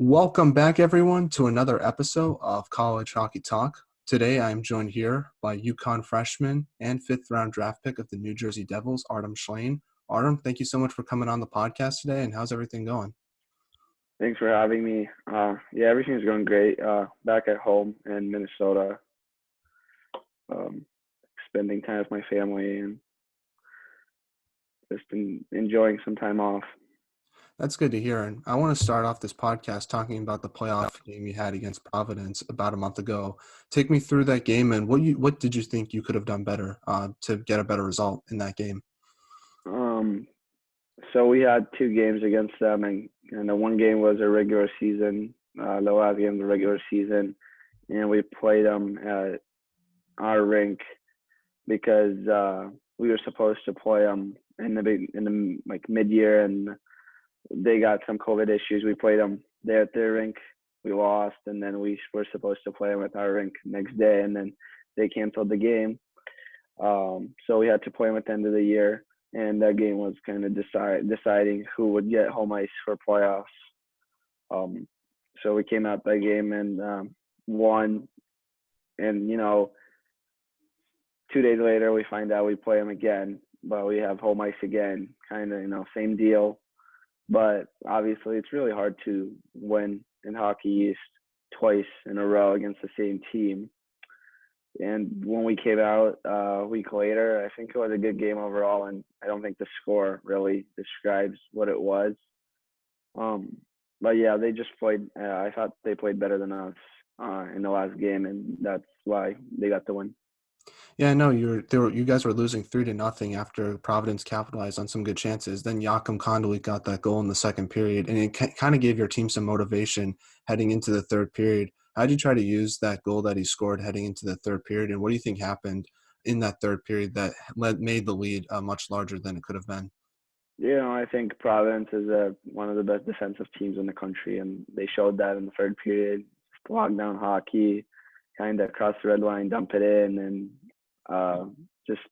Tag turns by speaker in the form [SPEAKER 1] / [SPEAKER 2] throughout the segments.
[SPEAKER 1] Welcome back, everyone, to another episode of College Hockey Talk. Today, I am joined here by UConn freshman and fifth-round draft pick of the New Jersey Devils, Artem Shlaine. Artem, thank you so much for coming on the podcast today, and how's everything going?
[SPEAKER 2] Thanks for having me. Everything's going great. Back at home in Minnesota, um, spending time with my family and just enjoying some time off.
[SPEAKER 1] That's good to hear, and I want to start off this podcast talking about the playoff game you had against Providence about a month ago. Take me through that game, and what did you think you could have done better to get a better result in that game?
[SPEAKER 2] So we had two games against them, and the one game was a regular season, the last game of the regular season, and we played them at our rink because we were supposed to play them in the mid-year, and they got some COVID issues. We played them there at their rink. We lost, and then we were supposed to play them at our rink next day, and then they canceled the game. So we had to play them at the end of the year, and that game was kind of deciding who would get home ice for playoffs. So we came out that game and won, and 2 days later we find out we play them again, but we have home ice again, kind of same deal. But obviously, it's really hard to win in Hockey East twice in a row against the same team. And when we came out a week later, I think it was a good game overall, and I don't think the score really describes what it was. But yeah, they just played. I thought they played better than us in the last game, and that's why they got the win.
[SPEAKER 1] Yeah, no, you guys were losing 3-0 after Providence capitalized on some good chances. Then Joachim Kondolik got that goal in the second period, and it kind of gave your team some motivation heading into the third period. How did you try to use that goal that he scored heading into the third period, and what do you think happened in that third period that made the lead much larger than it could have been?
[SPEAKER 2] I think Providence is one of the best defensive teams in the country, and they showed that in the third period. Just lock down hockey, kind of cross the red line, dump it in, and just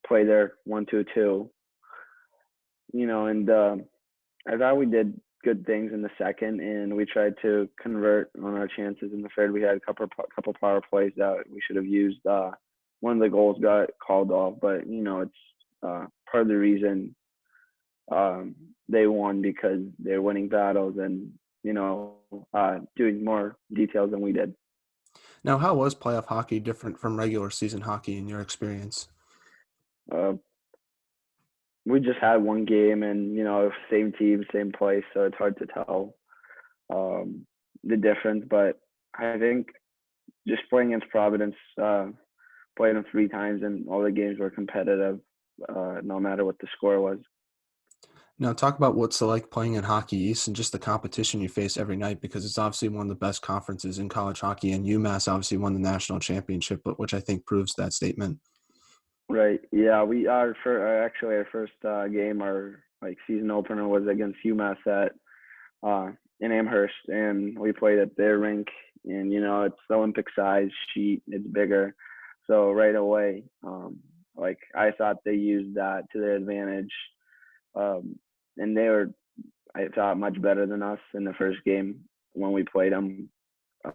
[SPEAKER 2] play their 1-2-2. And I thought we did good things in the second, and we tried to convert on our chances in the third. We had a couple power plays that we should have used. One of the goals got called off, but it's part of the reason they won because they're winning battles and doing more details than we did.
[SPEAKER 1] Now, how was playoff hockey different from regular season hockey in your experience?
[SPEAKER 2] Uh, we just had one game, and same team, same place, so it's hard to tell the difference. But I think just playing against Providence, playing them 3 times, and all the games were competitive, no matter what the score was.
[SPEAKER 1] Now, talk about what's it like playing in Hockey East and just the competition you face every night, because it's obviously one of the best conferences in college hockey, and UMass obviously won the national championship, but which I think proves that statement.
[SPEAKER 2] Right. Yeah. We are actually our first game, our season opener was against UMass at in Amherst, and we played at their rink. And it's the Olympic size sheet; it's bigger. So right away, I thought they used that to their advantage, and they were, I thought, much better than us in the first game when we played them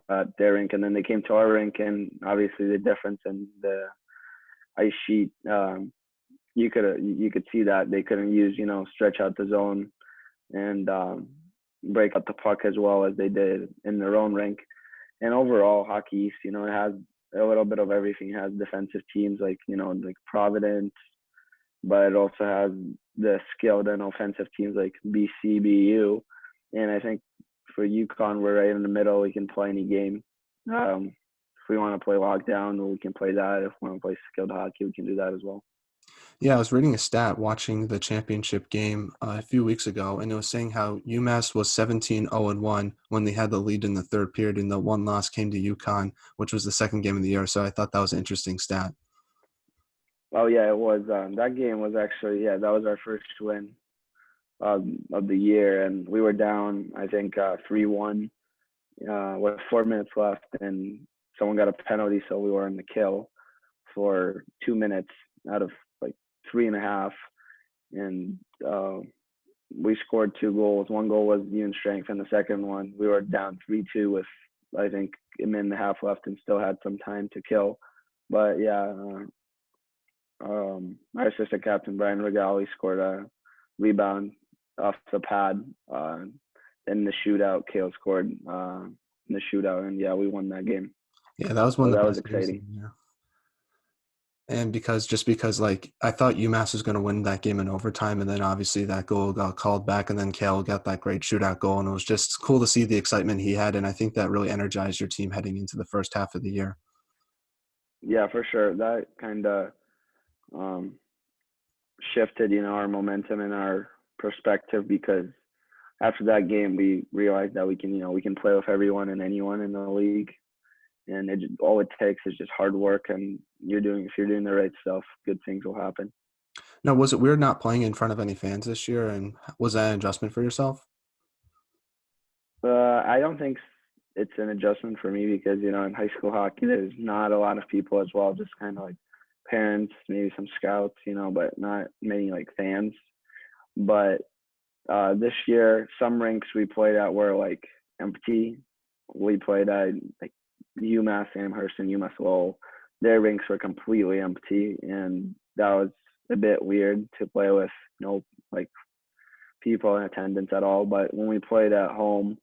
[SPEAKER 2] at their rink, and then they came to our rink, and obviously the difference in the ice sheet, you could see that they couldn't use stretch out the zone and break up the puck as well as they did in their own rink. And overall, Hockey East, it has a little bit of everything. It has defensive teams like Providence, but it also has the skilled and offensive teams like BC, BU, and I think for UConn, we're right in the middle. We can play any game. If we want to play lockdown, we can play that. If we want to play skilled hockey, we can do that as well.
[SPEAKER 1] Yeah, I was reading a stat watching the championship game a few weeks ago, and it was saying how UMass was 17-0-1 when they had the lead in the third period, and the one loss came to UConn, which was the second game of the year. So I thought that was an interesting stat.
[SPEAKER 2] Oh yeah, it was. That game was actually that was our first win of the year, and we were down I think 3-1 with 4 minutes left, and someone got a penalty, so we were in the kill for 2 minutes out of 3.5, and we scored 2 goals. One goal was even strength, and the second one we were down 3-2 with I think a minute and a half left and still had some time to kill. But yeah, our assistant captain Brian Regali scored a rebound off the pad. In the shootout, Kale scored in the shootout, and yeah, we won that game.
[SPEAKER 1] Yeah, that was one
[SPEAKER 2] So
[SPEAKER 1] of
[SPEAKER 2] that
[SPEAKER 1] the
[SPEAKER 2] was
[SPEAKER 1] best games of
[SPEAKER 2] exciting.
[SPEAKER 1] the year. And because like I thought UMass was going to win that game in overtime, and then obviously that goal got called back, and then Kale got that great shootout goal, and it was just cool to see the excitement he had, and I think that really energized your team heading into the first half of the year.
[SPEAKER 2] Yeah, for sure. That kind of um, shifted, our momentum and our perspective because after that game, we realized that we can play with everyone and anyone in the league, and all it takes is just hard work, and if you're doing the right stuff, good things will happen.
[SPEAKER 1] Now, was it weird not playing in front of any fans this year, and was that an adjustment for yourself?
[SPEAKER 2] I don't think it's an adjustment for me because in high school hockey there's not a lot of people as well, just kind of like parents, maybe some scouts, but not many like fans. But this year, some rinks we played at were like empty. We played at like UMass Amherst and UMass Lowell. Their rinks were completely empty, and that was a bit weird to play with no like people in attendance at all. But when we played at home,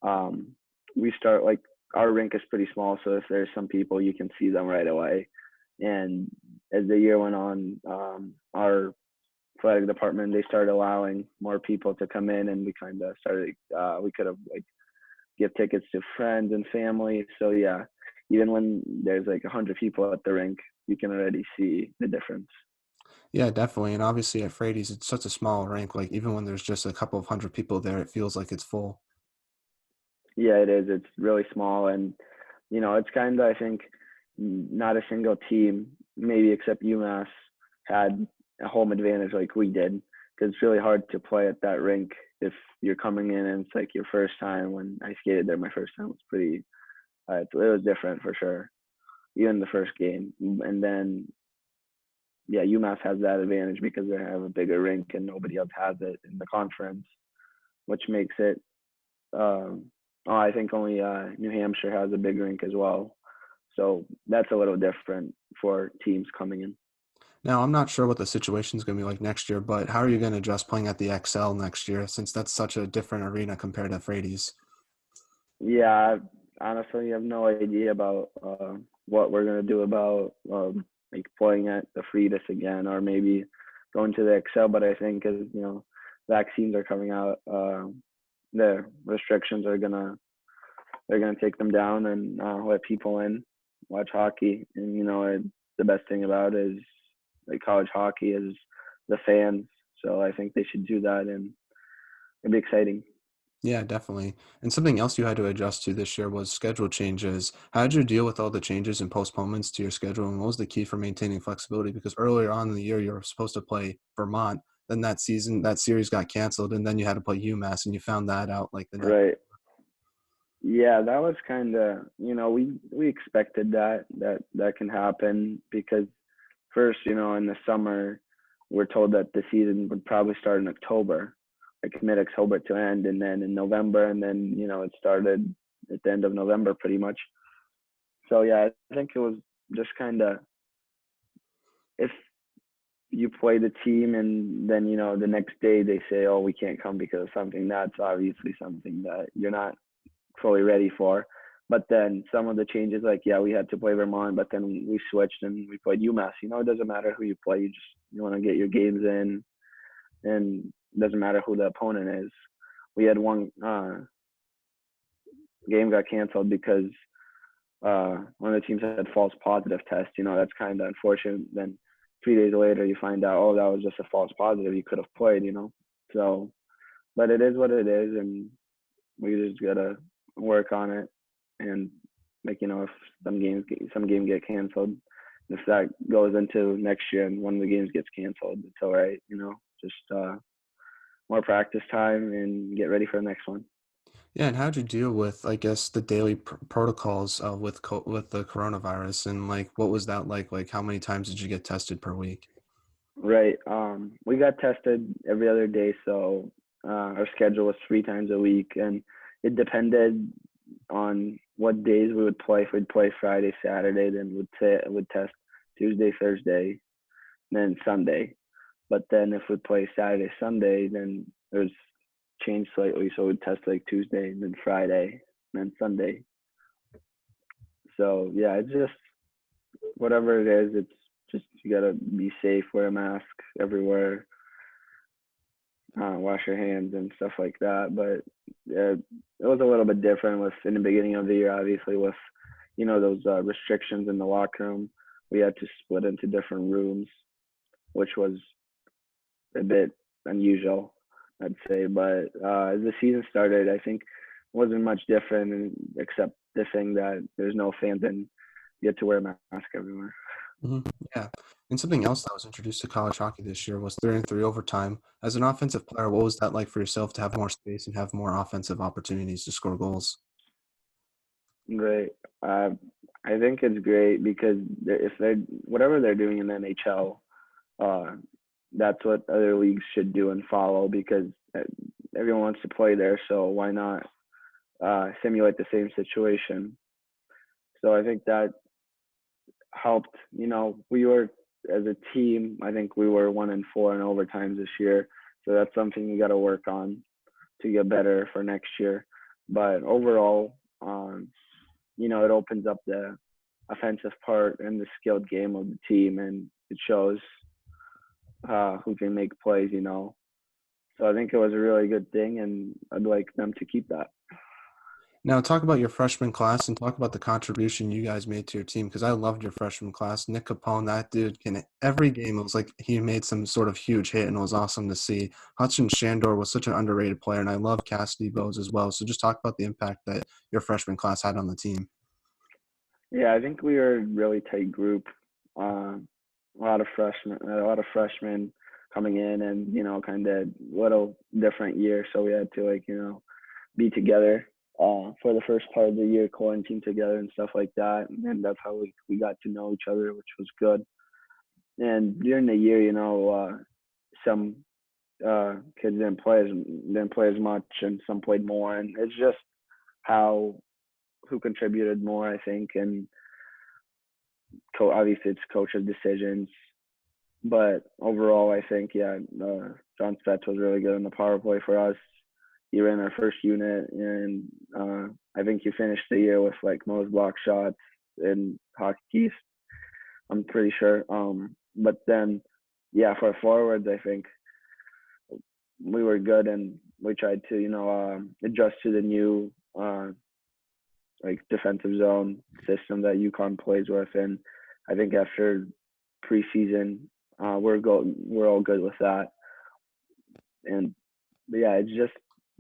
[SPEAKER 2] um, we start like our rink is pretty small, so if there's some people, you can see them right away. And as the year went on, our athletic department they started allowing more people to come in, and we kind of started. We could have like give tickets to friends and family. So yeah, even when there's like 100 people at the rink, you can already see the difference.
[SPEAKER 1] Yeah, definitely. And obviously at Frady's, it's such a small rink. Like even when there's just a couple of hundred people there, it feels like it's full.
[SPEAKER 2] Yeah, it is. It's really small, and it's kind of I think not a single team, maybe except UMass, had a home advantage like we did because it's really hard to play at that rink if you're coming in and it's like your first time. When I skated there, my first time was pretty. It was different for sure, even the first game, and then yeah, UMass has that advantage because they have a bigger rink and nobody else has it in the conference, which makes it. I think only New Hampshire has a big rink as well, so that's a little different for teams coming in.
[SPEAKER 1] Now, I'm not sure what the situation is going to be like next year, but how are you going to adjust playing at the XL next year since that's such a different arena compared to Frady's?
[SPEAKER 2] Yeah, honestly, I have no idea about what we're gonna do about like playing at the Fridas again, or maybe going to the Excel. But I think as vaccines are coming out, the restrictions are gonna they're gonna take them down and let people in watch hockey. And the best thing about it is like college hockey is the fans. So I think they should do that, and it'd be exciting.
[SPEAKER 1] Yeah, definitely. And something else you had to adjust to this year was schedule changes. How did you deal with all the changes and postponements to your schedule? And what was the key for maintaining flexibility? Because earlier on in the year, you were supposed to play Vermont. Then that series got canceled, and then you had to play UMass, and you found that out like the night.
[SPEAKER 2] Right. Yeah, that was kind of, we expected that can happen because first, in the summer, we're told that the season would probably start in October, like mid-October to end, and then in November, and then, it started at the end of November pretty much. So yeah, I think it was just kind of if you play the team and then, the next day they say, oh, we can't come because of something, that's obviously something that you're not fully ready for. But then some of the changes, like yeah, we had to play Vermont, but then we switched and we played UMass. It doesn't matter who you play, you want to get your games in, and it doesn't matter who the opponent is. We had one game got canceled because one of the teams had false positive test. That's kind of unfortunate. Then 3 days later, you find out, oh, that was just a false positive. You could have played. So, but it is what it is, and we just gotta work on it. And like if some game get canceled, if that goes into next year and one of the games gets canceled, it's all right. Just more practice time and get ready for the next one.
[SPEAKER 1] Yeah, and how'd you deal with, I guess, the daily protocols with the coronavirus, and like, what was that like? Like, how many times did you get tested per week?
[SPEAKER 2] Right. We got tested every other day, so our schedule was 3 times a week, and it depended on what days we would play. If we'd play Friday, Saturday, then would test Tuesday, Thursday, then Sunday. But then if we play Saturday, Sunday, then it was changed slightly. So we'd test like Tuesday, and then Friday, and then Sunday. So yeah, it's just whatever it is. It's just you gotta be safe, wear a mask everywhere, wash your hands and stuff like that. But it was a little bit different with in the beginning of the year, obviously with those restrictions in the locker room. We had to split into different rooms, which was a bit unusual, I'd say. But as the season started, I think it wasn't much different except the thing that there's no fans and you have to wear a mask everywhere.
[SPEAKER 1] Hmm. Yeah. And something else that was introduced to college hockey this year was 3-on-3 overtime. As an offensive player, what was that like for yourself to have more space and have more offensive opportunities to score goals?
[SPEAKER 2] Great. Uh, I think it's great because if they're whatever they're doing in the NHL, uh, that's what other leagues should do and follow because everyone wants to play there. So why not simulate the same situation? So I think that helped. We were as a team. I think we were 1-4 in overtimes this year. So that's something you got to work on to get better for next year. But overall, it opens up the offensive part and the skilled game of the team, and it shows who can make plays. So I think it was a really good thing, and I'd like them to keep that.
[SPEAKER 1] Now, talk about your freshman class and talk about the contribution you guys made to your team because I loved your freshman class. Nick Capone, that dude can every game. It was like he made some sort of huge hit, and it was awesome to see. Hudson Shandor was such an underrated player, and I love Cassidy Bowes as well. So just talk about the impact that your freshman class had on the team.
[SPEAKER 2] Yeah, I think we were a really tight group. A lot of freshmen coming in, and kind of little different year. So we had to be together for the first part of the year, quarantine together and stuff like that. And that's how we got to know each other, which was good. And during the year, some kids didn't play as much, and some played more. And it's just how who contributed more, I think. And obviously, it's coach's decisions. But overall, I think John Spetz was really good in the power play for us. He ran our first unit, and I think he finished the year with like most block shots in Hockey East. I'm pretty sure. But then, yeah, for forwards, I think we were good, and we tried to adjust to the new like defensive zone system that UConn plays with, and I think after preseason, we're all good with that. And but yeah, it's just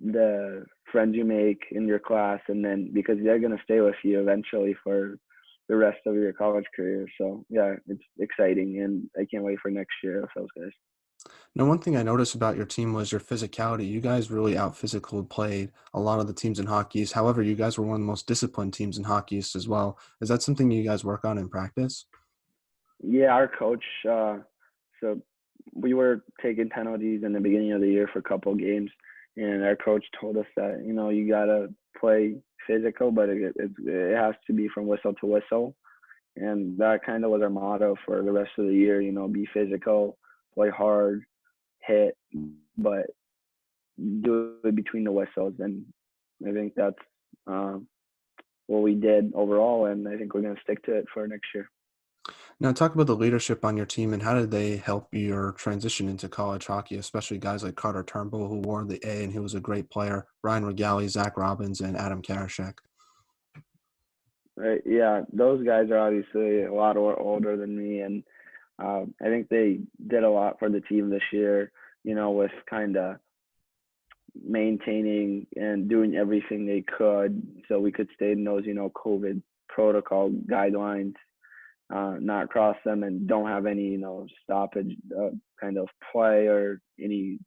[SPEAKER 2] the friends you make in your class, and then because they're gonna stay with you eventually for the rest of your college career. So yeah, it's exciting, and I can't wait for next year with those guys.
[SPEAKER 1] Now, one thing I noticed about your team was your physicality. You guys really out physical played a lot of the teams in Hockey East. However, you guys were one of the most disciplined teams in Hockey East as well. Is that something you guys work on in practice?
[SPEAKER 2] Yeah, our coach. So we were taking penalties in the beginning of the year for a couple of games, and our coach told us that you gotta play physical, but it has to be from whistle to whistle, and that kind of was our motto for the rest of the year. Be physical, play hard, hit, but do it between the whistles, and I think that's what we did overall, and I think we're gonna stick to it for next year.
[SPEAKER 1] Now, talk about the leadership on your team and how did they help your transition into college hockey, especially guys like Carter Turnbull, who wore the A and he was a great player, Ryan Regali, Zach Robbins, and Adam Karashek.
[SPEAKER 2] Right? Yeah, those guys are obviously a lot older than me, and I think they did a lot for the team this year. With kind of maintaining and doing everything they could so we could stay in those COVID protocol guidelines, not cross them, and don't have any stoppage kind of play or any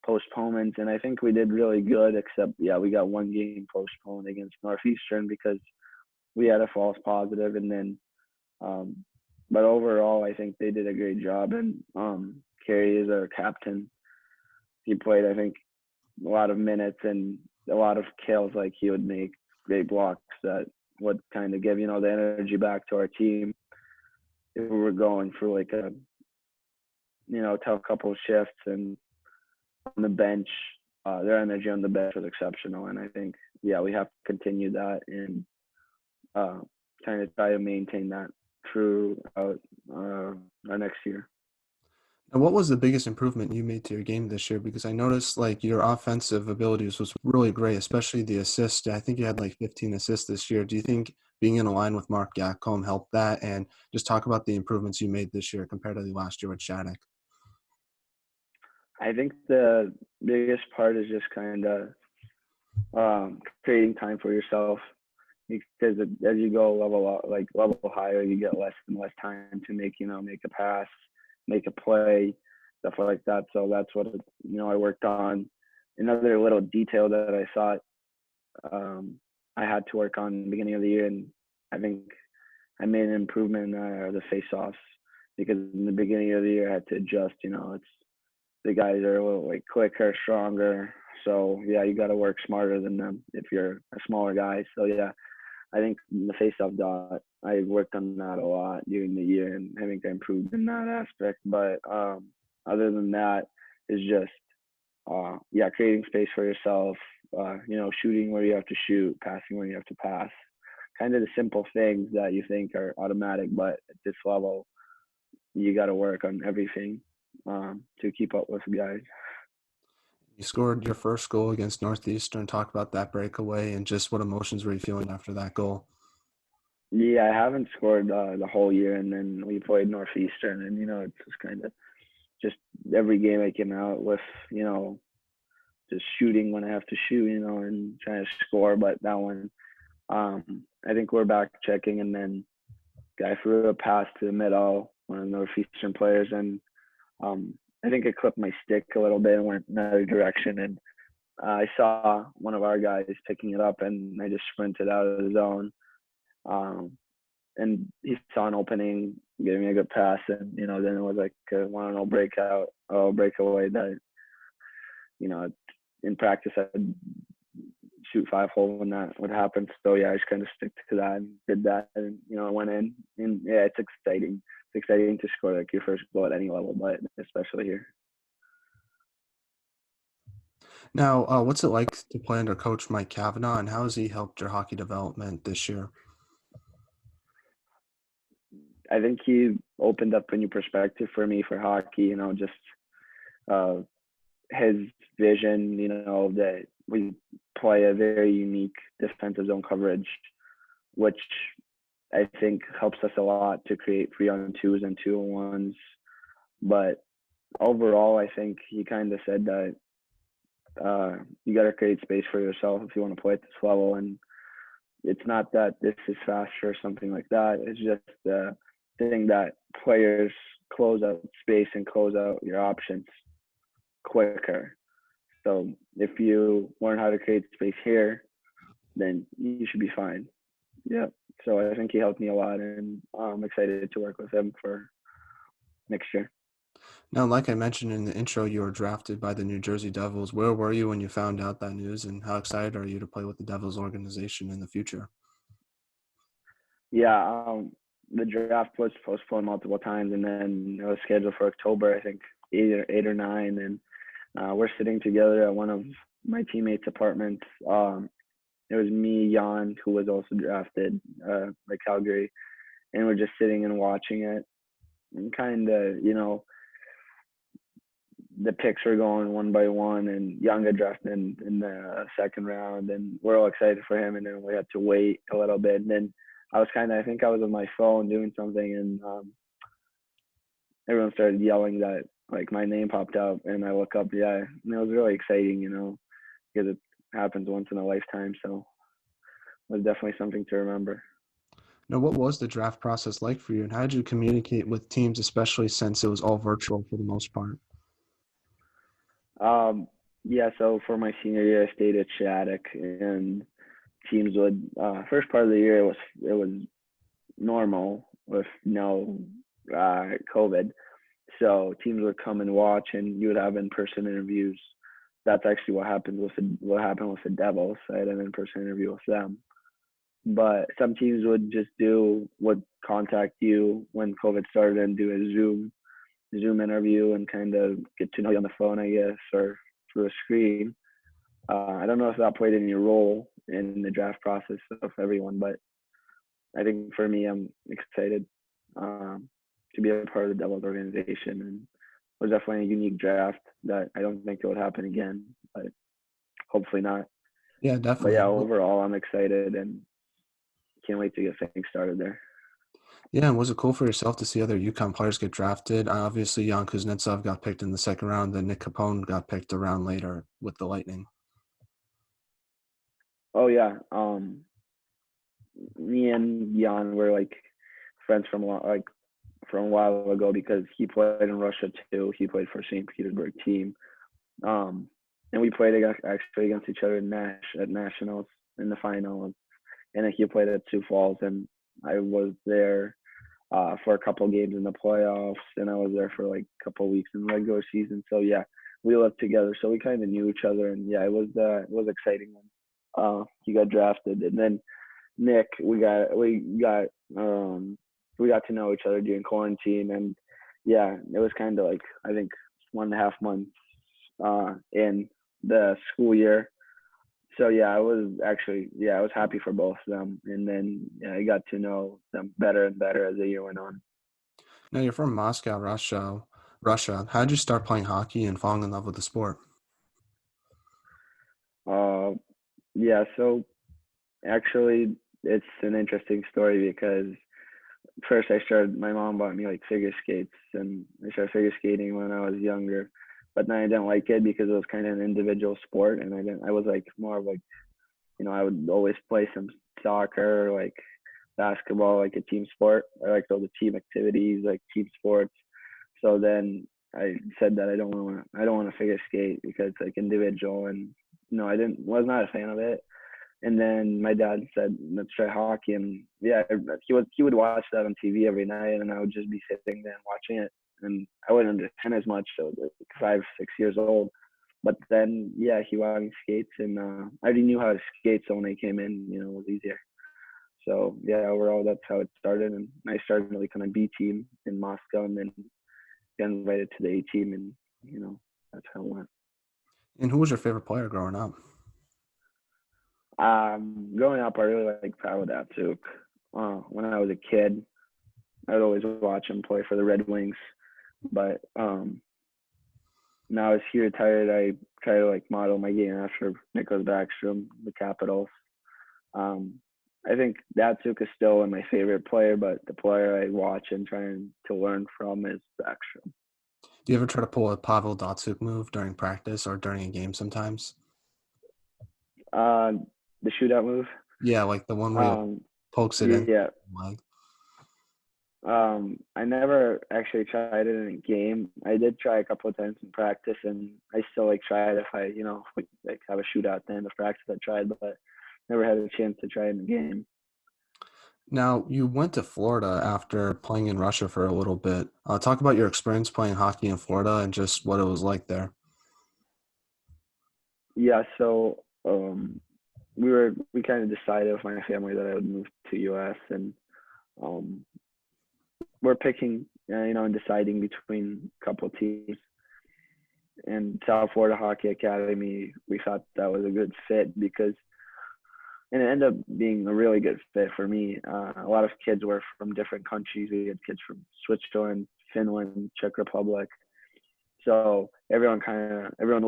[SPEAKER 2] postponements. And I think we did really good, except we got one game postponed against Northeastern because we had a false positive, and then um, but overall I think they did a great job. And Kerry is our captain. He played, I think, a lot of minutes and a lot of kills. Like he would make great blocks that would kind of give the energy back to our team if we were going through like a tough couple of shifts. And on the bench, their energy on the bench was exceptional, and I think we have to continue that and kind of try to maintain that throughout our next year.
[SPEAKER 1] And what was the biggest improvement you made to your game this year? Because I noticed like your offensive abilities was really great, especially the assist. I think you had like 15 assists this year. Do you think being in a line with Mark Gacom helped that? And just talk about the improvements you made this year compared to the last year with Shattuck.
[SPEAKER 2] I think the biggest part is just kind of creating time for yourself, because as you go level higher, you get less and less time to make a pass, make a play, stuff like that. So that's what I worked on. Another little detail that I thought I had to work on in the beginning of the year, and I think I made an improvement in the face-offs, because in the beginning of the year I had to adjust. It's the guys are a little like quicker, stronger. So you got to work smarter than them if you're a smaller guy. So I think the face-off dot, I worked on that a lot during the year, and I think I improved in that aspect. But other than that, is just creating space for yourself. Shooting where you have to shoot, passing where you have to pass. Kind of the simple things that you think are automatic, but at this level, you got to work on everything to keep up with guys.
[SPEAKER 1] You scored your first goal against Northeastern. Talk about that breakaway and just what emotions were you feeling after that goal?
[SPEAKER 2] Yeah, I haven't scored the whole year, and then we played Northeastern, and it's just kind of just every game I came out with, just shooting when I have to shoot, and trying to score. But that one, I think we're back checking, and then guy threw a pass to the middle, one of the Northeastern players, and I think it clipped my stick a little bit and went in another direction. And I saw one of our guys picking it up, and I just sprinted out of the zone. And he saw an opening, gave me a good pass, and then it was like a 1-0 breakaway that in practice I'd shoot 5 hole when that would happen. So I just kind of stick to that and did that, and I went in, and it's exciting. It's exciting to score like your first goal at any level, but especially here.
[SPEAKER 1] Now, what's it like to play under Coach Mike Cavanaugh, and how has he helped your hockey development this year?
[SPEAKER 2] I think he opened up a new perspective for me for hockey. Just uh, his vision. That we play a very unique defensive zone coverage, which I think helps us a lot to create 3-on-2s and 2-on-1s. But overall, I think he kind of said that you got to create space for yourself if you want to play at this level. And it's not that this is faster or something like that. It's just the thing that players close out space and close out your options quicker. So if you learn how to create space here, then you should be fine. Yeah. So I think he helped me a lot, and I'm excited to work with him for next year.
[SPEAKER 1] Now, like I mentioned in the intro, you were drafted by the New Jersey Devils. Where were you when you found out that news, and how excited are you to play with the Devils organization in the future?
[SPEAKER 2] Yeah, the draft was postponed multiple times, and then it was scheduled for October, I think 8 or 9, and we're sitting together at one of my teammates' apartments. It was me, Jan, who was also drafted by Calgary, and we're just sitting and watching it, and kind of, the picks were going one by one, and Jan got drafted in the second round, and we're all excited for him, and then we had to wait a little bit, and then I think I was on my phone doing something, and everyone started yelling that like my name popped up, and I look up, and it was really exciting, because it happens once in a lifetime, so it was definitely something to remember.
[SPEAKER 1] Now, what was the draft process like for you, and how did you communicate with teams, especially since it was all virtual for the most part?
[SPEAKER 2] So for my senior year, I stayed at Shattuck, and teams would first part of the year it was normal with no COVID, so teams would come and watch, and you would have in-person interviews that's actually what happened with the Devils. I had an in-person interview with them. But some teams would contact you when COVID started and do a Zoom interview and kind of get to know you on the phone, I guess, or through a screen. I don't know if that played any role in the draft process of everyone, but I think for me, I'm excited to be a part of the Devils organization, and it was definitely a unique draft that I don't think it would happen again, but hopefully not.
[SPEAKER 1] Yeah,
[SPEAKER 2] But
[SPEAKER 1] definitely.
[SPEAKER 2] yeah, overall, I'm excited and can't wait to get things started there.
[SPEAKER 1] Yeah, and was it cool for yourself to see other UConn players get drafted? Obviously, Jan Kuznetsov got picked in the second round, then Nick Capone got picked a round later with the Lightning.
[SPEAKER 2] Oh yeah, me and Jan were like friends from a while ago because he played in Russia too. He played for St. Petersburg team, um, and we played actually against each other at nationals in the finals. And then he played at Sioux Falls, and I was there for a couple games in the playoffs, and I was there for like a couple weeks in the regular season. So yeah, we lived together, so we kind of knew each other, and yeah, it was exciting when he got drafted, and then Nick, we got to know each other during quarantine, and yeah, it was kind of like I think 1.5 months in the school year. So yeah, I was happy for both of them, and then yeah, I got to know them better and better as the year went on.
[SPEAKER 1] Now, you're from Moscow, Russia. Russia. How did you start playing hockey and falling in love with the sport?
[SPEAKER 2] Uh, yeah, so actually, it's an interesting story because first my mom bought me like figure skates, and I started figure skating when I was younger, but then I didn't like it because it was kind of an individual sport, and I was like more of like, I would always play some soccer, like basketball, like a team sport. I liked all the team activities, like team sports. So then I said that I don't want to figure skate because it's like individual, and I was not a fan of it. And then my dad said, "Let's try hockey." And yeah, he would watch that on TV every night, and I would just be sitting there and watching it. And I wouldn't understand as much, so like 5, 6 years old. But then yeah, he bought me skates, and I already knew how to skate, so when I came in, it was easier. So yeah, overall that's how it started, and I started like on a B team in Moscow, and then got invited to the A team, and that's how it went.
[SPEAKER 1] And who was your favorite player growing up?
[SPEAKER 2] Growing up, I really liked Pavel Datsyuk. When I was a kid, I'd always watch him play for the Red Wings. But now as he retired, I try to like model my game after Nicholas Backstrom, the Capitals. Um, I think Datsyuk is still my favorite player, but the player I watch and trying to learn from is Backstrom.
[SPEAKER 1] Do you ever try to pull a Pavel Datsyuk move during practice or during a game sometimes?
[SPEAKER 2] Uh, the shootout move.
[SPEAKER 1] Yeah, like the one where he
[SPEAKER 2] Um,
[SPEAKER 1] pokes it in.
[SPEAKER 2] yeah,
[SPEAKER 1] Like,
[SPEAKER 2] I never actually tried it in a game. I did try a couple of times in practice, and I still like try it if I, like have a shootout at the end of practice. I tried, but never had a chance to try it in a game.
[SPEAKER 1] now, you went to Florida after playing in Russia for a little bit. Talk about your experience playing hockey in Florida and just what it was like there.
[SPEAKER 2] Yeah, so we kind of decided with my family that I would move to US, and um, we're picking, and deciding between a couple of teams. And South Florida Hockey Academy, we thought that was a good fit because and it ended up being a really good fit for me. A lot of kids were from different countries. We had kids from Switzerland, Finland, Czech Republic. So everyone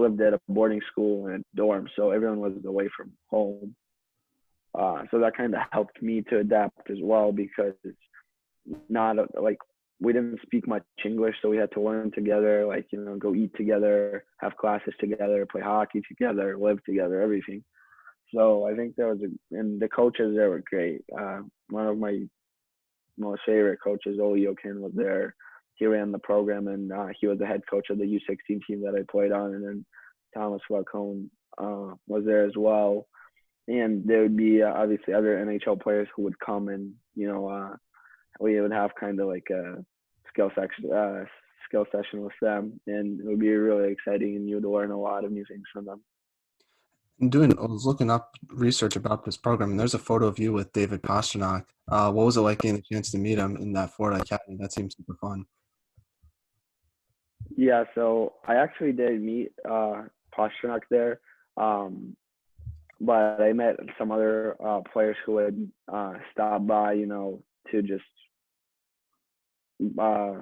[SPEAKER 2] lived at a boarding school and a dorm. So everyone was away from home. So that kind of helped me to adapt as well because not like we didn't speak much English, so we had to learn together. Like go eat together, have classes together, play hockey together, live together, everything. So I think and the coaches there were great. One of my most favorite coaches, Oli Jokin, was there. He ran the program, and he was the head coach of the U16 team that I played on. And then Thomas Falcone was there as well. And there would be obviously other NHL players who would come, and we would have kind of like a skill session with them, and it would be really exciting, and you'd learn a lot of new things from them.
[SPEAKER 1] I was looking up research about this program, and there's a photo of you with David Pasternak. What was it like getting a chance to meet him in that Florida Academy? That seems super fun.
[SPEAKER 2] Yeah, so I actually did meet Pasternak there, um, but I met some other players who would stop by, to just uh,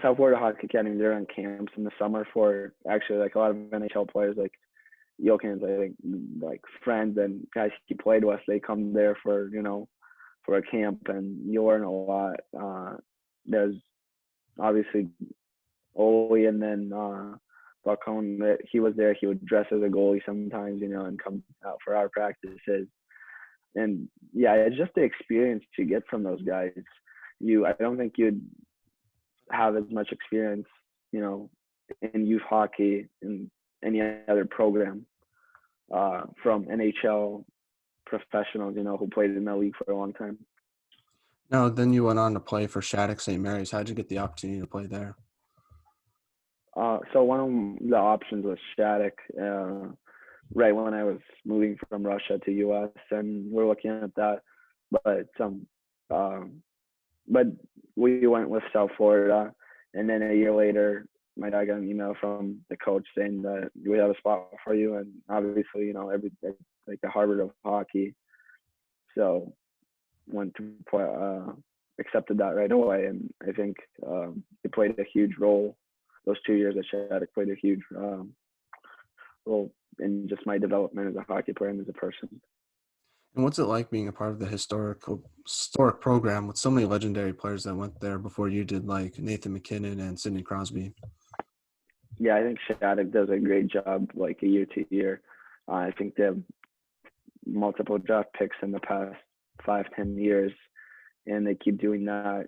[SPEAKER 2] South Florida Hockey Academy. They're on camps in the summer for actually like a lot of NHL players, like UConn's, I think, like friends and guys he played with. They come there for a camp, and you learn a lot. There's obviously Ole, and then Buckholm. That he was there. He would dress as a goalie sometimes, and come out for our practices. And yeah, it's just the experience you get from those guys. I don't think you'd have as much experience, you know, in youth hockey in any other program from NHL professionals, who played in the league for a long time.
[SPEAKER 1] No, then you went on to play for Shattuck St Mary's. How'd you get the opportunity to play there?
[SPEAKER 2] So one of the options was Shattuck, right when I was moving from Russia to US, and we're looking at that. But um, but we went with South Florida, and then a year later, my dad got an email from the coach saying that we have a spot for you, and obviously, like the Harvard of hockey, so went to play, accepted that right away, and I think it played a huge role. Those 2 years at Chaddock played a huge role in just my development as a hockey player and as a person.
[SPEAKER 1] And what's it like being a part of the historic program with so many legendary players that went there before you did, like Nathan McKinnon and Sidney Crosby?
[SPEAKER 2] Yeah, I think Shattuck does a great job, like year to year. I think they have multiple draft picks in the past 5, 10 years, and they keep doing that.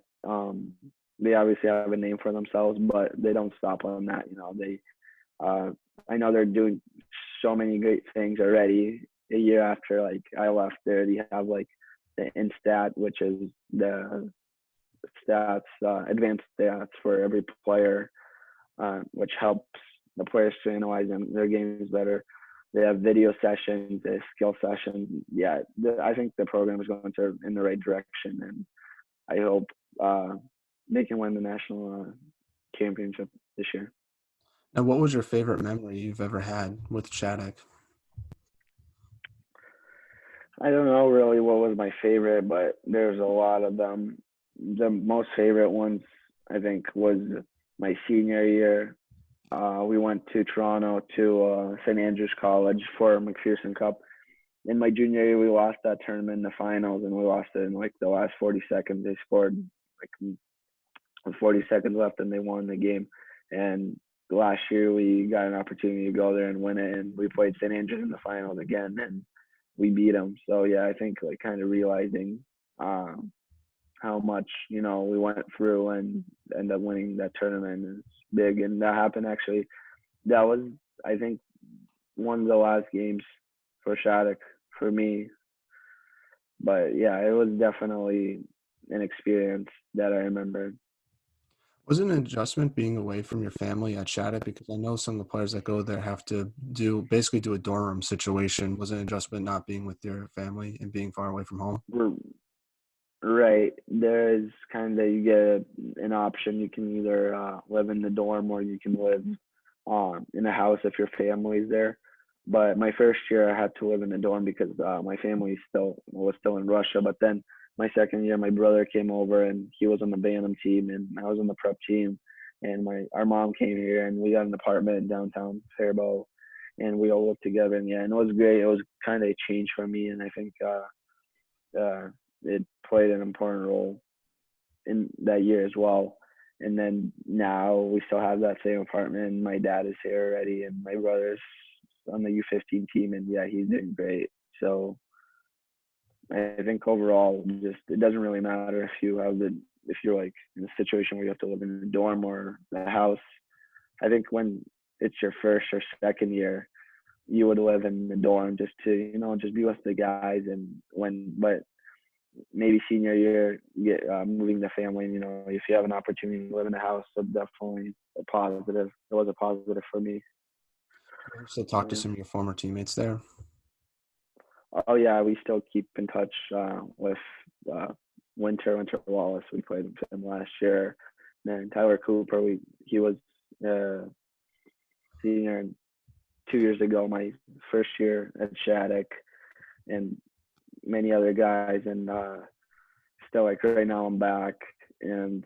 [SPEAKER 2] They obviously have a name for themselves, but they don't stop on that. Uh, I know they're doing so many great things already. A year after like I left there, they have like the Instat, which is the stats, advanced stats for every player, which helps the players to analyze their games better. They have video sessions, they have skill sessions. Yeah, I think the program is going in the right direction, and I hope they can win the national championship this year.
[SPEAKER 1] Now, what was your favorite memory you've ever had with Shattuck?
[SPEAKER 2] I don't know really what was my favorite, but there's a lot of them. The most favorite ones I think was my senior year. We went to Toronto to St Andrews College for McPherson Cup. In my junior year, we lost that tournament in the finals, and we lost it in like the last 40 seconds. They scored like with 40 seconds left, and they won the game. And last year, we got an opportunity to go there and win it, and we played St Andrews in the finals again, and we beat them. So yeah, I think like kind of realizing how much we went through and end up winning that tournament is big, and that happened actually. That was, I think, one of the last games for Shattuck for me. But yeah, it was definitely an experience that I remember.
[SPEAKER 1] Was it an adjustment being away from your family at Shattuck? Because I know some of the players that go there have to basically do a dorm room situation. Was it an adjustment not being with your family and being far away from home?
[SPEAKER 2] We're right. There's kind of, you get an option. You can either live in the dorm, or you can live in a house if your family's there. But my first year, I had to live in the dorm because my family was still in Russia. But then my second year, my brother came over, and he was on the Bantam team, and I was on the prep team. And our mom came here, and we got an apartment in downtown Faribault, and we all lived together. And yeah, and it was great. It was kind of a change for me, and I think uh, it played an important role in that year as well. And then now we still have that same apartment. And my dad is here already, and my brother's on the U15 team, and yeah, he's doing great. So I think overall, just it doesn't really matter if you're like in a situation where you have to live in a dorm or a house. I think when it's your first or second year, you would live in the dorm just to just be with the guys, and but maybe senior year, get moving the family. You know, if you have an opportunity to live in a house, so definitely a positive. It was a positive for me.
[SPEAKER 1] You still talk to
[SPEAKER 2] Yeah.
[SPEAKER 1] some of your former teammates there?
[SPEAKER 2] Oh yeah, we still keep in touch with uh, Winter Wallace. We played with him last year. And then Tyler Cooper, he was uh, senior 2 years ago, my first year at Shattuck, and many other guys. And still, like right now, I'm back, and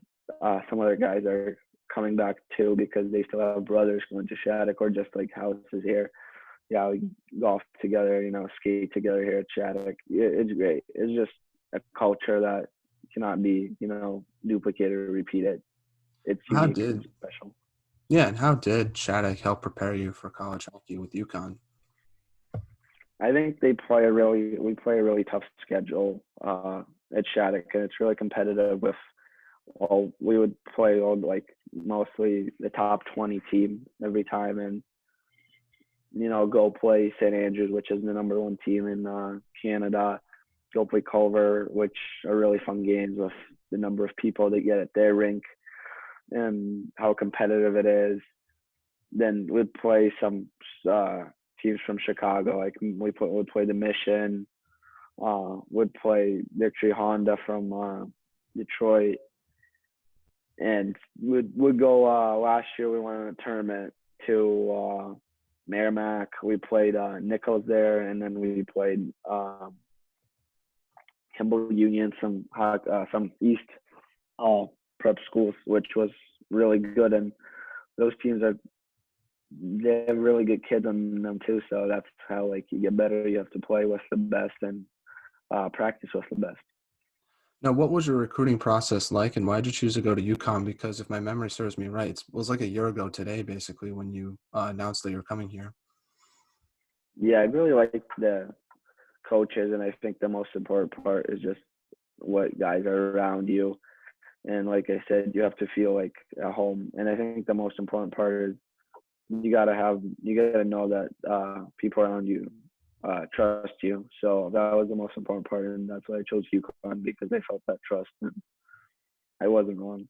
[SPEAKER 2] some other guys are coming back too because they still have brothers going to Shattuck or just like houses here. Yeah, we golf together, you know, skate together here at Chaddock. It's great. It's just a culture that cannot be, you know, duplicated or repeated. It's
[SPEAKER 1] How
[SPEAKER 2] unique and
[SPEAKER 1] did
[SPEAKER 2] special.
[SPEAKER 1] Yeah, and how did Shattuck help prepare you for college hockey with UConn?
[SPEAKER 2] I think we play a really tough schedule at Shattuck, and it's really competitive with we would play all like mostly the top 20 team every time, and you know, go play St. Andrews, which is the number one team in Canada. Go play Culver, which are really fun games with the number of people that get at their rink and how competitive it is. Then we'd play some teams from Chicago, like would play the Mission. Would play Victory Honda from Detroit, and would go. Last year we went on a tournament to Merrimack. We played Nichols there, and then we played Kimball Union, some East prep schools, which was really good. And those teams they have really good kids on them too. So that's how like you get better. You have to play with the best and practice with the best.
[SPEAKER 1] Now, what was your recruiting process like, and why did you choose to go to UConn? Because if my memory serves me right, it was like a year ago today, basically, when you announced that you were coming here.
[SPEAKER 2] Yeah, I really like the coaches, and I think the most important part is just what guys are around you. And like I said, you have to feel like at home. And I think the most important part is you gotta know that people around you trust you. So that was the most important part, and that's why I chose UConn because I felt that trust, and I wasn't wrong.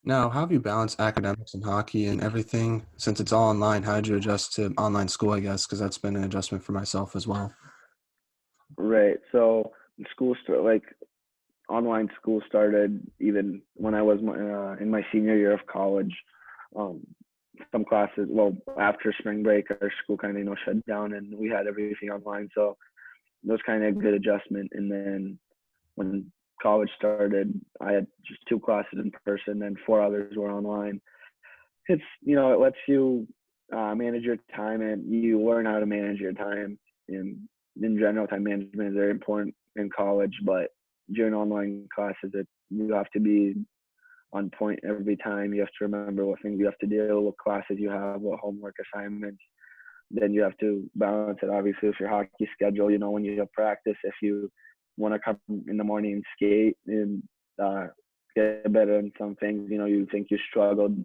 [SPEAKER 1] Now, how have you balanced academics and hockey and everything since it's all online? How did you adjust to online school, I guess, because that's been an adjustment for myself as well.
[SPEAKER 2] Right. So like online school started even when I was in my senior year of college. Um, some classes, well, after spring break, our school kind of shut down, and we had everything online. So it was kind of a good adjustment. And then when college started, I had just 2 classes in person, and 4 others were online. It's it lets you manage your time, and you learn how to manage your time. And in general, time management is very important in college, but during online classes, you have to be on point every time. You have to remember what things you have to do, what classes you have, what homework assignments. Then you have to balance it, obviously, with your hockey schedule. You know, when you have practice, if you want to come in the morning and skate and get better in some things, you think you struggled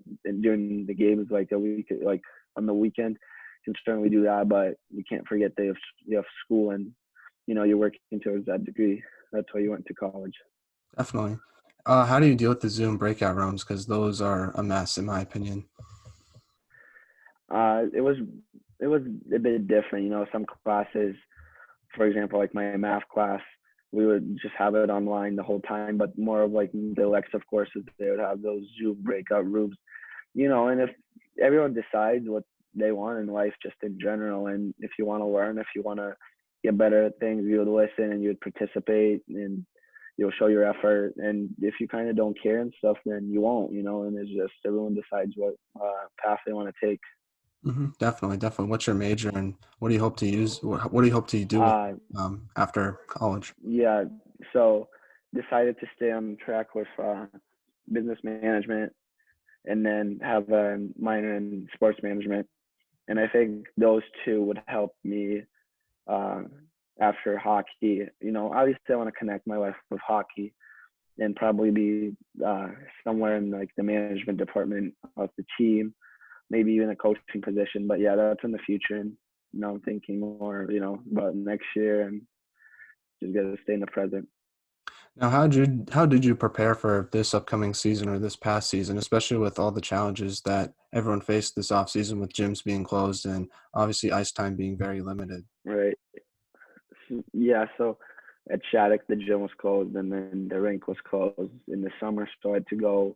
[SPEAKER 2] during the games, like a week, like on the weekend, you can certainly do that. But you can't forget that you have school, and you're working towards that degree. That's why you went to college.
[SPEAKER 1] Definitely. How do you deal with the Zoom breakout rooms? Because those are a mess, in my opinion.
[SPEAKER 2] It was a bit different. Some classes, for example, like my math class, we would just have it online the whole time. But more of like the elective courses, they would have those Zoom breakout rooms. And if everyone decides what they want in life, just in general, and if you want to learn, if you want to get better at things, you would listen and you would participate, and you'll show your effort. And if you kind of don't care and stuff, then you won't. And it's just everyone decides what path they want to take.
[SPEAKER 1] Definitely, definitely. What's your major, and what do you hope to use? What do you hope to do with
[SPEAKER 2] Uh,
[SPEAKER 1] after college?
[SPEAKER 2] yeah, so decided to stay on track with business management, and then have a minor in sports management. And I think those two would help me uh, after hockey. Obviously I want to connect my life with hockey and probably be somewhere in like the management department of the team, maybe even a coaching position. But yeah, that's in the future. And I'm thinking more, about next year, and just got to stay in the present.
[SPEAKER 1] Now, how did you prepare for this upcoming season or this past season, especially with all the challenges that everyone faced this offseason with gyms being closed and obviously ice time being very limited?
[SPEAKER 2] Right. Yeah. So at Shattuck, the gym was closed, and then the rink was closed in the summer. So I had to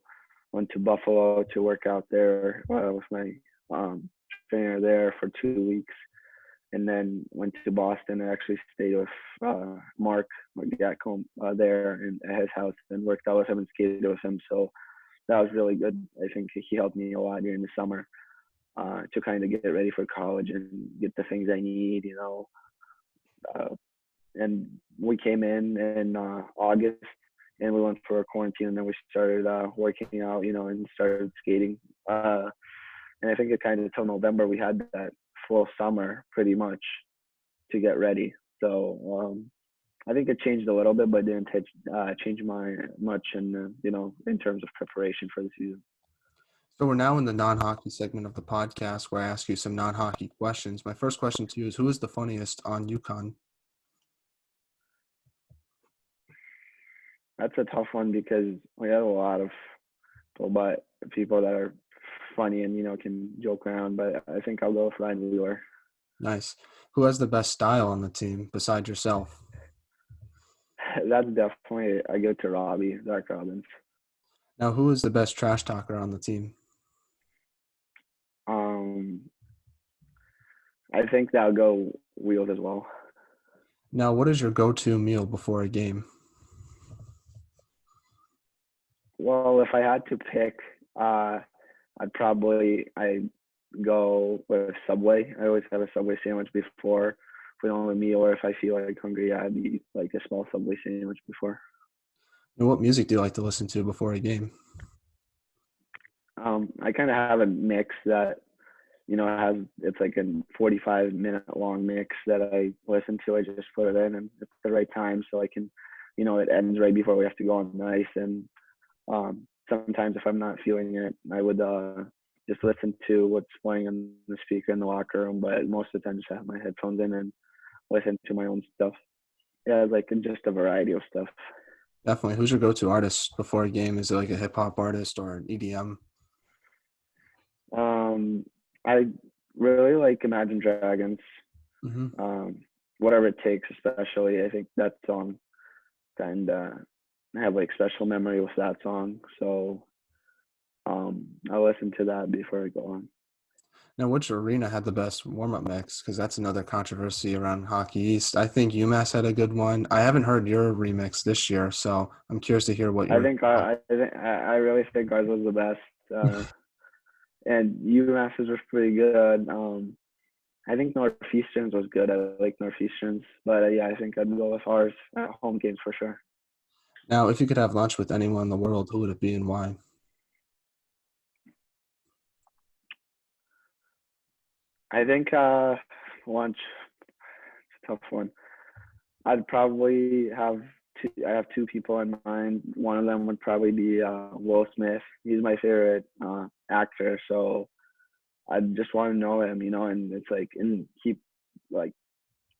[SPEAKER 2] went to Buffalo to work out there with my um, trainer there for 2 weeks, and then went to Boston. I actually stayed with Mark McGatcombe there at his house and worked out with him and skated with him. So that was really good. I think he helped me a lot during the summer to kind of get ready for college and get the things I need, Uh, and we came in August and we went for a quarantine and then we started working out, and started skating. And I think it kind of till November we had that full summer pretty much to get ready. So I think it changed a little bit, but didn't change my much in terms of preparation for the season.
[SPEAKER 1] So we're now in the non-hockey segment of the podcast where I ask you some non-hockey questions. My first question to you is, who is the funniest on UConn?
[SPEAKER 2] That's a tough one because we have a lot of people that are funny and can joke around. But I think I'll go with Ryan Wheeler.
[SPEAKER 1] Nice. Who has the best style on the team besides yourself?
[SPEAKER 2] That's definitely I go to Robbie, Zach Robbins.
[SPEAKER 1] Now, who is the best trash talker on the team?
[SPEAKER 2] Um, I think that'll go Wheels as well.
[SPEAKER 1] Now, what is your go-to meal before a game?
[SPEAKER 2] Well, if I had to pick, I go with Subway. I always have a Subway sandwich before we don't have a meal, or if I feel like hungry, I'd eat like a small Subway sandwich before.
[SPEAKER 1] And what music do you like to listen to before a game?
[SPEAKER 2] I kind of have a mix that it's like a 45-minute long mix that I listen to. I just put it in and it's the right time so I can, it ends right before we have to go on the ice. And sometimes if I'm not feeling it, I would just listen to what's playing on the speaker in the locker room. But most of the time, just have my headphones in and listen to my own stuff. Yeah, like just a variety of stuff.
[SPEAKER 1] Definitely. Who's your go-to artist before a game? Is it like a hip-hop artist or an EDM?
[SPEAKER 2] I really like Imagine Dragons.
[SPEAKER 1] Mm-hmm.
[SPEAKER 2] Um, Whatever it takes, especially. I think that song kind of I have like special memory with that song. So I listen to that before I go on.
[SPEAKER 1] Now, which arena had the best warm-up mix? Because that's another controversy around Hockey East. I think UMass had a good one. I haven't heard your remix this year, so I'm curious to hear what
[SPEAKER 2] I
[SPEAKER 1] your
[SPEAKER 2] think I really think ours was the best, and UMass's was pretty good. I think Northeastern's was good. I like Northeastern's, but yeah, I think I'd go with ours at home games for sure.
[SPEAKER 1] Now, if you could have lunch with anyone in the world, who would it be and why?
[SPEAKER 2] I think lunch. It's a tough one. I'd probably have two. I have two people in mind. One of them would probably be Will Smith. He's my favorite actor, so I just want to know him, and it's like, and like,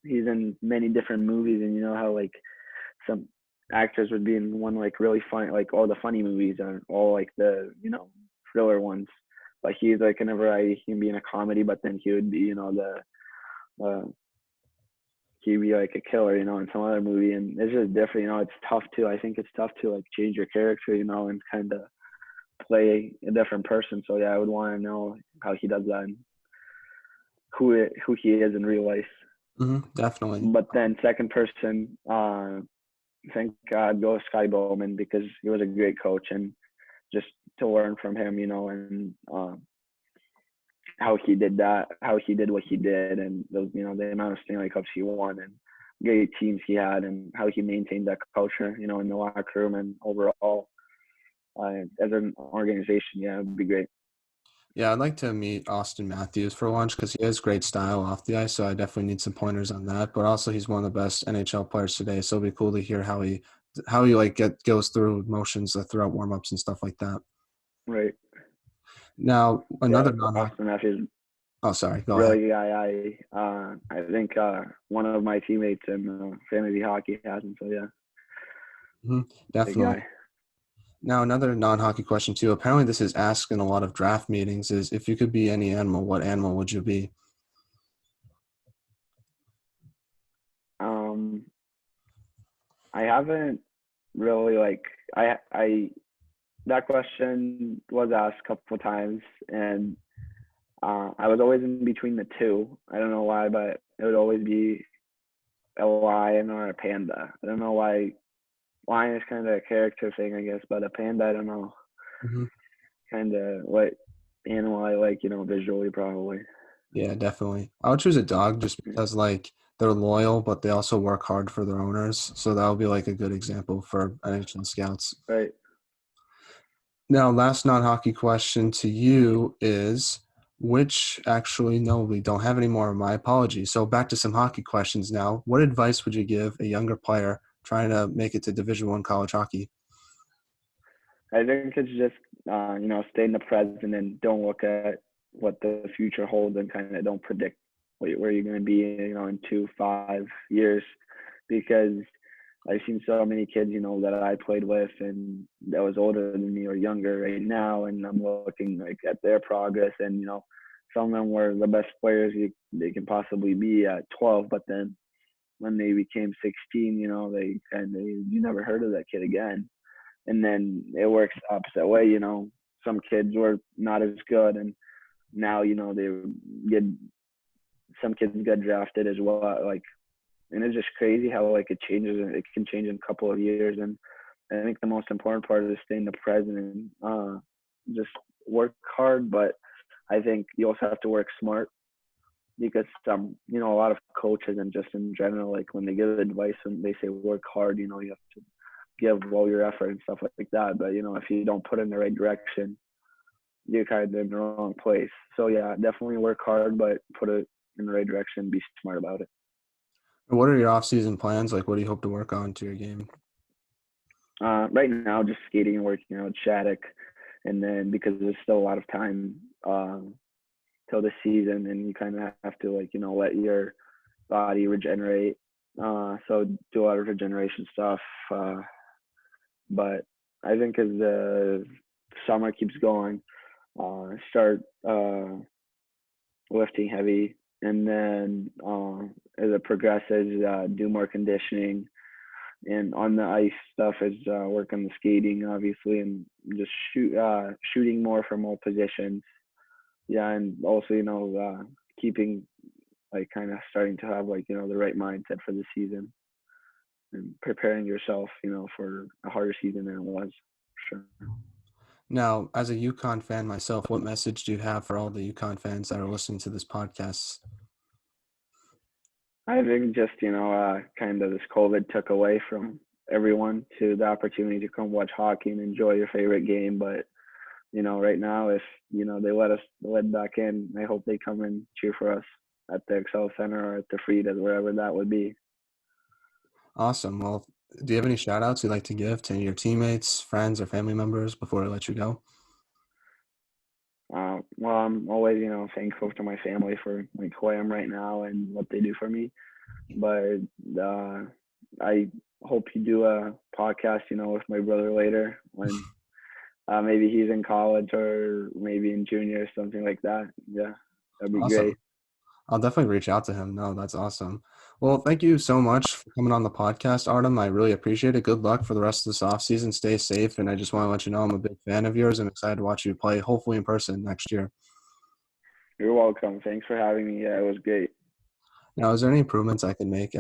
[SPEAKER 2] he's in many different movies, and you know how like some actors would be in one like really funny, like all the funny movies and all like the thriller ones. But he's like in a variety. He can be in a comedy, but then he would be uh, he'd be like a killer, in some other movie. And it's just different. It's tough to. I think it's tough to like change your character, and kind of play a different person. So yeah, I would want to know how he does that and who he is in real life.
[SPEAKER 1] Mm-hmm, definitely.
[SPEAKER 2] But then second person, I think I'd go with Sky Bowman because he was a great coach and just to learn from him, and how he did that, how he did what he did, and those, the amount of Stanley Cups he won and great teams he had, and how he maintained that culture, in the locker room and overall as an organization. Yeah, it would be great.
[SPEAKER 1] Yeah, I'd like to meet Austin Matthews for lunch because he has great style off the ice. So I definitely need some pointers on that. But also, he's one of the best NHL players today. So it'd be cool to hear how he like goes through motions throughout warmups and stuff like that.
[SPEAKER 2] Right.
[SPEAKER 1] Now,
[SPEAKER 2] Yeah,
[SPEAKER 1] another non.
[SPEAKER 2] Austin Matthews,
[SPEAKER 1] Oh, sorry. Go ahead.
[SPEAKER 2] really guy. I think one of my teammates in fantasy hockey has him. So yeah.
[SPEAKER 1] Hmm.
[SPEAKER 2] big
[SPEAKER 1] Definitely.
[SPEAKER 2] guy.
[SPEAKER 1] Now, another non-hockey question too. Apparently, this is asked in a lot of draft meetings. Is if you could be any animal, what animal would you be?
[SPEAKER 2] Um, I haven't really like I that question was asked a couple of times, and I was always in between the two. I don't know why, but it would always be a lion or a panda. I don't know why. Lion is kind of a character thing, I guess, but a panda, I don't know.
[SPEAKER 1] Hmm.
[SPEAKER 2] Kind of what animal I like, visually probably.
[SPEAKER 1] Yeah, definitely. I would choose a dog just because like they're loyal, but they also work hard for their owners. So that would be like a good example for NHL scouts.
[SPEAKER 2] Right.
[SPEAKER 1] Now, last non-hockey question to you is which actually no, we don't have any more. My apologies. So back to some hockey questions now. What advice would you give a younger player trying to make it to Division I college hockey?
[SPEAKER 2] I think it's just stay in the present and don't look at what the future holds and kind of don't predict where you're going to be, in 2, 5 years, because I've seen so many kids, that I played with and that was older than me or younger right now, and I'm looking like at their progress, and some of them were the best players they can possibly be at 12, but then when they became 16, they kind of you never heard of that kid again, and then it works the opposite way. Some kids were not as good, and now they get some kids get drafted as well. Like, and it's just crazy how like it changes. It can change in a couple of years, and I think the most important part is staying the present and just work hard. But I think you also have to work smart because a lot of coaches and just in general, like when they give advice and they say work hard, you have to give all your effort and stuff like that. But if you don't put it in the right direction, you're kind of in the wrong place. So yeah, definitely work hard, but put it in the right direction. Be smart about it.
[SPEAKER 1] What are your off-season plans? Like, what do you hope to work on to your game?
[SPEAKER 2] Right now, just skating and working out Shattuck, and then because there's still a lot of time till the season, and you kind of have to like let your body regenerate. So do a lot of regeneration stuff. But I think as the summer keeps going, start lifting heavy, and then as it progresses, do more conditioning, and on the ice stuff is work on the skating, obviously, and just shooting more from all positions. Yeah, and also keeping like kind of starting to have like the right mindset for the season and preparing yourself, for a harder season than it was. Sure.
[SPEAKER 1] Now, as a UConn fan myself, what message do you have for all the UConn fans that are listening to this podcast?
[SPEAKER 2] I think just kind of this COVID took away from everyone to the opportunity to come watch hockey and enjoy your favorite game. But right now, if they let back in, I hope they come and cheer for us at the Excel Center or at the Fridas, wherever that would be.
[SPEAKER 1] Awesome. Well, do you have any shout outs you'd like to give to your teammates, friends, or family members before I let you go?
[SPEAKER 2] Well, I'm always thankful to my family for like who I am right now and what they do for me. But I hope you do a podcast, with my brother later when maybe he's in college or maybe in junior or something like that. Yeah, that'd be
[SPEAKER 1] Awesome.
[SPEAKER 2] great.
[SPEAKER 1] I'll definitely reach out to him. No, that's awesome. Well, thank you so much for coming on the podcast, Artem. I really appreciate it. Good luck for the rest of this offseason. Stay safe. And I just want to let you know I'm a big fan of yours. I'm excited to watch you play, hopefully in person next year.
[SPEAKER 2] You're welcome. Thanks for having me. Yeah, it was great.
[SPEAKER 1] Now, is there any improvements I can make